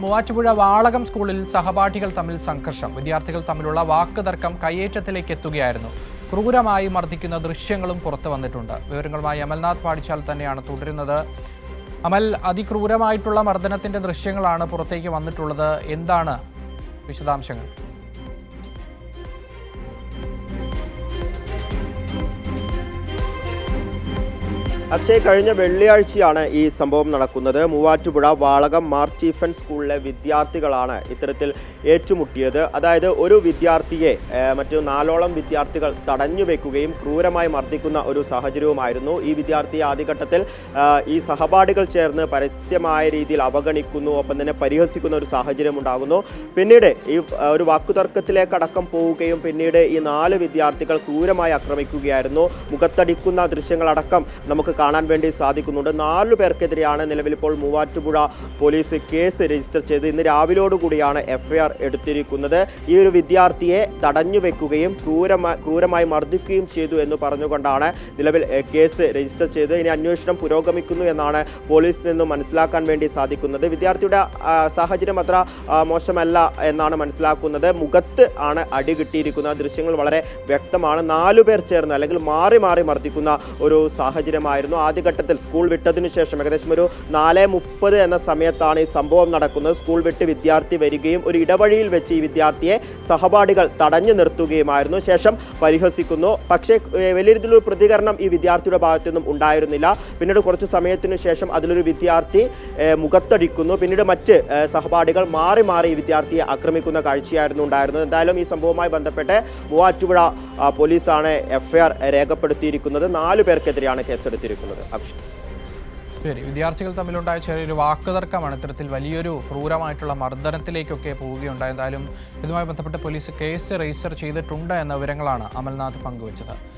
മൂവാറ്റുപുഴ വാളകം സ്കൂളിൽ സഹപാഠികൾ തമ്മിൽ സംഘർഷം. വിദ്യാർത്ഥികൾ തമ്മിലുള്ള വാക്ക് തർക്കം കയ്യേറ്റത്തിലേക്ക് എത്തുകയായിരുന്നു. ക്രൂരമായി മർദ്ദിക്കുന്ന ദൃശ്യങ്ങളും പുറത്തു വന്നിട്ടുണ്ട്. വിവരങ്ങളുമായി അമൽനാഥ് പാടിച്ചാൽ തന്നെയാണ് തുടരുന്നത്. അമൽ, അതിക്രൂരമായിട്ടുള്ള മർദ്ദനത്തിന്റെ ദൃശ്യങ്ങളാണ് പുറത്തേക്ക് വന്നിട്ടുള്ളത്. എന്താണ് വിശദാംശങ്ങൾ? അക്ഷയ്, കഴിഞ്ഞ വെള്ളിയാഴ്ചയാണ് ഈ സംഭവം നടക്കുന്നത്. മൂവാറ്റുപുഴ വാളകം മാർ സ്റ്റീഫൻ സ്കൂളിലെ വിദ്യാർത്ഥികളാണ് ഇത്തരത്തിൽ ഏറ്റുമുട്ടിയത്. അതായത് ഒരു വിദ്യാർത്ഥിയെ മറ്റു 4ഓളം വിദ്യാർത്ഥികൾ തടഞ്ഞു വെക്കുകയും ക്രൂരമായി മർദ്ദിക്കുന്ന ഒരു സാഹചര്യവുമായിരുന്നു. ഈ വിദ്യാർത്ഥിയെ ആദ്യഘട്ടത്തിൽ ഈ സഹപാഠികൾ ചേർന്ന് പരസ്യമായ രീതിയിൽ അവഗണിക്കുന്നു, ഒപ്പം തന്നെ പരിഹസിക്കുന്ന ഒരു സാഹചര്യം ഉണ്ടാകുന്നു. പിന്നീട് ഈ ഒരു വാക്കുതർക്കത്തിലേക്കടക്കം പോവുകയും പിന്നീട് ഈ 4 വിദ്യാർത്ഥികൾ ക്രൂരമായി ആക്രമിക്കുകയായിരുന്നു. മുഖത്തടിക്കുന്ന ദൃശ്യങ്ങളടക്കം നമുക്ക് കാണാൻ വേണ്ടി സാധിക്കുന്നുണ്ട്. 4 പേർക്കെതിരെയാണ് നിലവിൽ ഇപ്പോൾ മൂവാറ്റുപുഴ പോലീസ് കേസ് രജിസ്റ്റർ ചെയ്ത് ഇന്ന് രാവിലോടുകൂടിയാണ് FIR എടുത്തിരിക്കുന്നത്. ഈ ഒരു വിദ്യാർത്ഥിയെ തടഞ്ഞു വെക്കുകയും ക്രൂരമായി മർദ്ദിക്കുകയും ചെയ്തു എന്ന് പറഞ്ഞുകൊണ്ടാണ് നിലവിൽ കേസ് രജിസ്റ്റർ ചെയ്ത് ഇനി അന്വേഷണം പുരോഗമിക്കുന്നു എന്നാണ് പോലീസിൽ നിന്നും മനസ്സിലാക്കാൻ വേണ്ടി സാധിക്കുന്നത്. വിദ്യാർത്ഥിയുടെ സാഹചര്യം അത്ര മോശമല്ല എന്നാണ് മനസ്സിലാക്കുന്നത്. മുഖത്ത് ആണ് അടി കിട്ടിയിരിക്കുന്നത്. ദൃശ്യങ്ങൾ വളരെ വ്യക്തമാണ്. 4 പേർ ചേർന്ന് അല്ലെങ്കിൽ മാറി മാറി മർദ്ദിക്കുന്ന ഒരു സാഹചര്യമായിരുന്നു. ആദ്യഘട്ടത്തിൽ സ്കൂൾ വിട്ടതിനു ശേഷം ഏകദേശം ഒരു 4:30 എന്ന സമയത്താണ് ഈ സംഭവം നടക്കുന്നത്. സ്കൂൾ വിട്ട് വിദ്യാർത്ഥി വരികയും ഒരു ഇടവഴിയിൽ വെച്ച് ഈ വിദ്യാർത്ഥിയെ സഹപാഠികൾ തടഞ്ഞു നിർത്തുകയുമായിരുന്നു. ശേഷം പരിഹസിക്കുന്നു. പക്ഷേ വലിയ രീതിയിലൊരു പ്രതികരണം ഈ വിദ്യാർത്ഥിയുടെ ഭാഗത്തു നിന്നും ഉണ്ടായിരുന്നില്ല. പിന്നീട് കുറച്ച് സമയത്തിനു ശേഷം അതിലൊരു വിദ്യാർത്ഥി മുഖത്തടിക്കുന്നു. പിന്നീട് മറ്റ് സഹപാഠികൾ മാറി മാറി ഈ വിദ്യാർത്ഥിയെ ആക്രമിക്കുന്ന കാഴ്ചയായിരുന്നു ഉണ്ടായിരുന്നത്. എന്തായാലും ഈ സംഭവവുമായി ബന്ധപ്പെട്ട് മൂവാറ്റുപുഴ പോലീസാണ് FIR രേഖപ്പെടുത്തിയിരിക്കുന്നത്. 4 പേർക്കെതിരെയാണ് കേസെടുത്തിരിക്കുന്നത്. ശരി, വിദ്യാർത്ഥികൾ തമ്മിലുണ്ടായ ചെറിയൊരു വാക്കുതർക്കമാണ് ഇത്തരത്തിൽ വലിയൊരു ക്രൂരമായിട്ടുള്ള മർദ്ദനത്തിലേക്കൊക്കെ പോവുകയുണ്ടായത്. എന്തായാലും ഇതുമായി ബന്ധപ്പെട്ട് പോലീസ് കേസ് രജിസ്റ്റർ ചെയ്തിട്ടുണ്ട് എന്ന വിവരങ്ങളാണ് അമൽനാഥ് പങ്കുവച്ചത്.